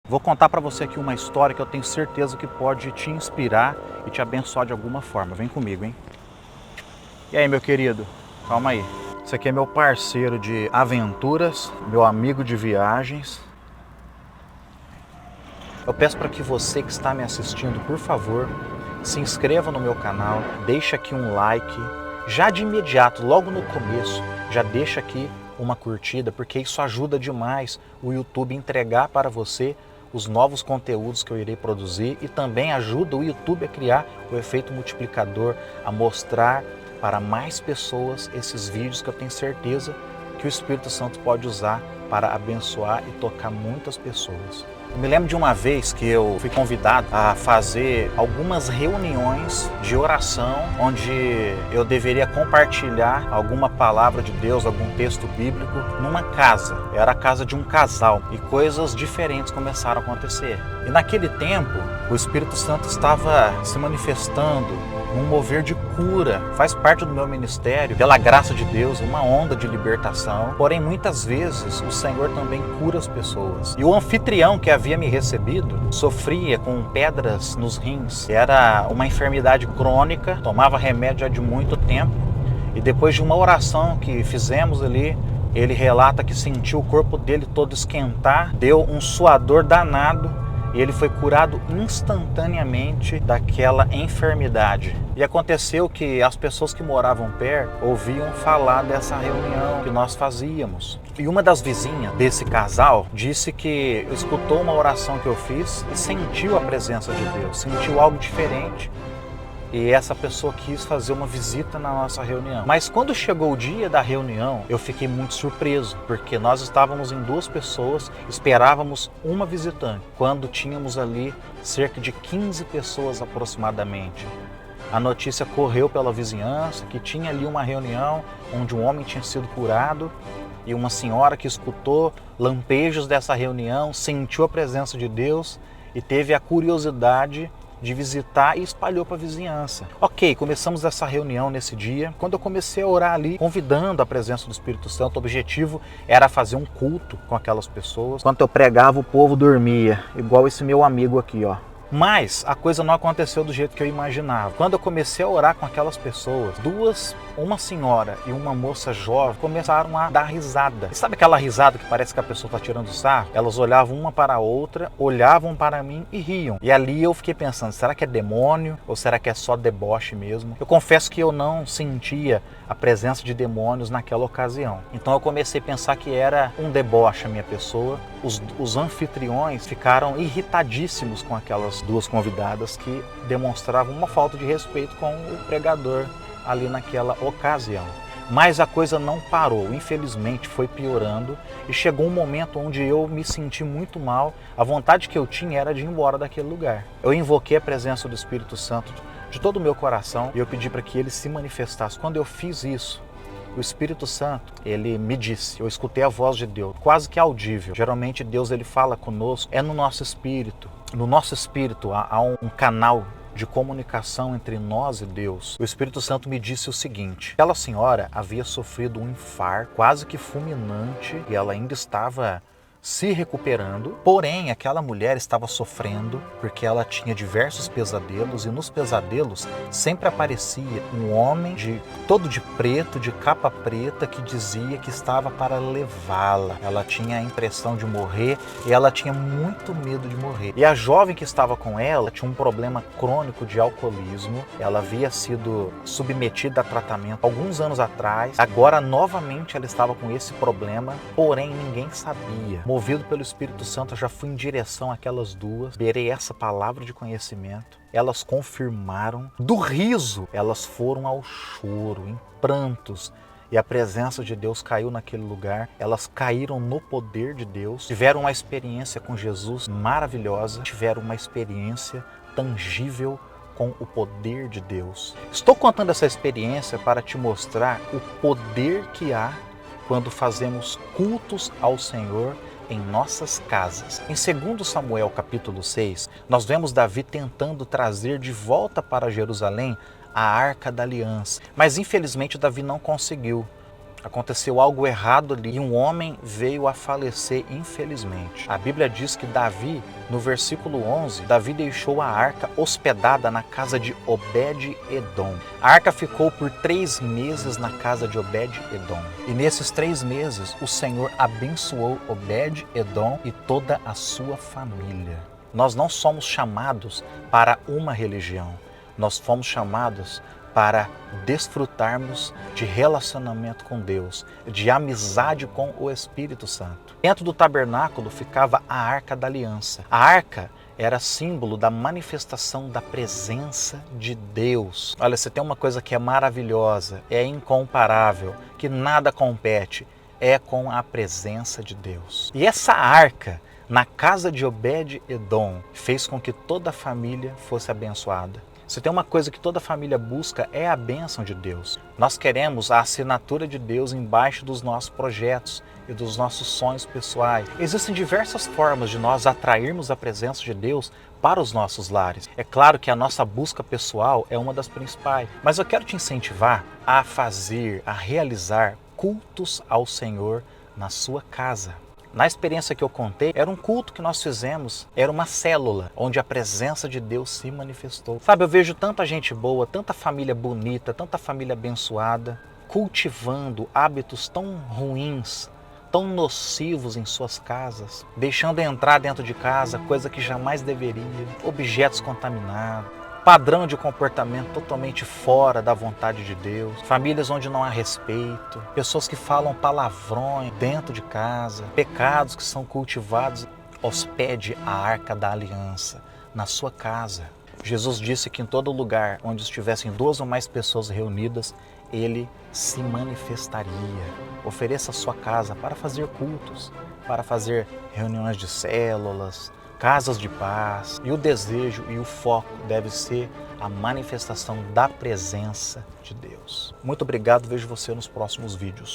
Vou contar para você aqui uma história que eu tenho certeza que pode te inspirar e te abençoar de alguma forma. Vem comigo, hein? E aí, meu querido? Calma aí. Esse aqui é meu parceiro de aventuras, meu amigo de viagens. Eu peço para que você que está me assistindo, por favor, se inscreva no meu canal, deixa aqui um like. Já de imediato, logo no começo, já deixa aqui uma curtida, porque isso ajuda demais o YouTube a entregar para você os novos conteúdos que eu irei produzir e também ajuda o YouTube a criar o efeito multiplicador, a mostrar para mais pessoas esses vídeos que eu tenho certeza que o Espírito Santo pode usar para abençoar e tocar muitas pessoas. Eu me lembro de uma vez que eu fui convidado a fazer algumas reuniões de oração, onde eu deveria compartilhar alguma palavra de Deus, algum texto bíblico, numa casa. Era a casa de um casal e coisas diferentes começaram a acontecer. E naquele tempo, o Espírito Santo estava se manifestando num mover de cura. Faz parte do meu ministério, pela graça de Deus, uma onda de libertação. Porém, muitas vezes, o Senhor também cura as pessoas. E o anfitrião que havia me recebido sofria com pedras nos rins. Era uma enfermidade crônica, tomava remédio já de muito tempo. E depois de uma oração que fizemos ali, ele relata que sentiu o corpo dele todo esquentar, deu um suador danado, e ele foi curado instantaneamente daquela enfermidade. E aconteceu que as pessoas que moravam perto ouviam falar dessa reunião que nós fazíamos. E uma das vizinhas desse casal disse que escutou uma oração que eu fiz e sentiu a presença de Deus, sentiu algo diferente. E essa pessoa quis fazer uma visita na nossa reunião. Mas quando chegou o dia da reunião, eu fiquei muito surpreso, porque nós estávamos em 2 pessoas, esperávamos uma visitante, quando tínhamos ali cerca de 15 pessoas aproximadamente. A notícia correu pela vizinhança que tinha ali uma reunião onde um homem tinha sido curado e uma senhora que escutou lampejos dessa reunião, sentiu a presença de Deus e teve a curiosidade de visitar e espalhou para a vizinhança. Ok, começamos essa reunião nesse dia. Quando eu comecei a orar ali, convidando a presença do Espírito Santo, o objetivo era fazer um culto com aquelas pessoas. Enquanto eu pregava, o povo dormia, igual esse meu amigo aqui, ó. Mas a coisa não aconteceu do jeito que eu imaginava. Quando eu comecei a orar com aquelas pessoas, uma senhora e uma moça jovem, começaram a dar risada. E sabe aquela risada que parece que a pessoa está tirando sarro? Elas olhavam uma para a outra, olhavam para mim e riam. E ali eu fiquei pensando, será que é demônio ou será que é só deboche mesmo? Eu confesso que eu não sentia a presença de demônios naquela ocasião. Então eu comecei a pensar que era um deboche a minha pessoa. Os anfitriões ficaram irritadíssimos com aquelas 2 convidadas que demonstravam uma falta de respeito com o pregador ali naquela ocasião. Mas a coisa não parou, infelizmente foi piorando e chegou um momento onde eu me senti muito mal. A vontade que eu tinha era de ir embora daquele lugar. Eu invoquei a presença do Espírito Santo de todo o meu coração e eu pedi para que ele se manifestasse. Quando eu fiz isso, o Espírito Santo, ele me disse, eu escutei a voz de Deus, quase que audível. Geralmente Deus ele fala conosco, é no nosso espírito. No nosso espírito há um canal de comunicação entre nós e Deus. O Espírito Santo me disse o seguinte: aquela senhora havia sofrido um infarto quase que fulminante e ela ainda estava se recuperando, porém aquela mulher estava sofrendo porque ela tinha diversos pesadelos e nos pesadelos sempre aparecia um homem todo de preto, de capa preta, que dizia que estava para levá-la. Ela tinha a impressão de morrer e ela tinha muito medo de morrer. E a jovem que estava com ela tinha um problema crônico de alcoolismo. Ela havia sido submetida a tratamento alguns anos atrás. Agora novamente ela estava com esse problema, porém ninguém sabia. Movido pelo Espírito Santo, eu já fui em direção àquelas 2, liberei essa palavra de conhecimento, elas confirmaram. Do riso, elas foram ao choro, em prantos, e a presença de Deus caiu naquele lugar. Elas caíram no poder de Deus, tiveram uma experiência com Jesus maravilhosa, tiveram uma experiência tangível com o poder de Deus. Estou contando essa experiência para te mostrar o poder que há quando fazemos cultos ao Senhor em nossas casas. Em 2 Samuel capítulo 6, nós vemos Davi tentando trazer de volta para Jerusalém a Arca da Aliança. Mas infelizmente Davi não conseguiu. Aconteceu algo errado ali e um homem veio a falecer, infelizmente. A Bíblia diz que Davi, no versículo 11, Davi deixou a arca hospedada na casa de Obed-Edom. A arca ficou por 3 meses na casa de Obed-Edom. E nesses 3 meses, o Senhor abençoou Obed-Edom e toda a sua família. Nós não somos chamados para uma religião. Nós fomos chamados para desfrutarmos de relacionamento com Deus, de amizade com o Espírito Santo. Dentro do tabernáculo ficava a Arca da Aliança. A arca era símbolo da manifestação da presença de Deus. Olha, você tem uma coisa que é maravilhosa, é incomparável, que nada compete, é com a presença de Deus. E essa arca, na casa de Obed-Edom, fez com que toda a família fosse abençoada. Se tem uma coisa que toda família busca é a bênção de Deus. Nós queremos a assinatura de Deus embaixo dos nossos projetos e dos nossos sonhos pessoais. Existem diversas formas de nós atrairmos a presença de Deus para os nossos lares. É claro que a nossa busca pessoal é uma das principais, mas eu quero te incentivar a fazer, a realizar cultos ao Senhor na sua casa. Na experiência que eu contei, era um culto que nós fizemos, era uma célula onde a presença de Deus se manifestou. Sabe, eu vejo tanta gente boa, tanta família bonita, tanta família abençoada, cultivando hábitos tão ruins, tão nocivos em suas casas, deixando entrar dentro de casa coisa que jamais deveria, objetos contaminados, padrão de comportamento totalmente fora da vontade de Deus, famílias onde não há respeito, pessoas que falam palavrões dentro de casa, pecados que são cultivados. Hospede a Arca da Aliança na sua casa. Jesus disse que em todo lugar onde estivessem 2 ou mais pessoas reunidas, Ele se manifestaria. Ofereça a sua casa para fazer cultos, para fazer reuniões de células, casas de paz, e o desejo e o foco deve ser a manifestação da presença de Deus. Muito obrigado, vejo você nos próximos vídeos.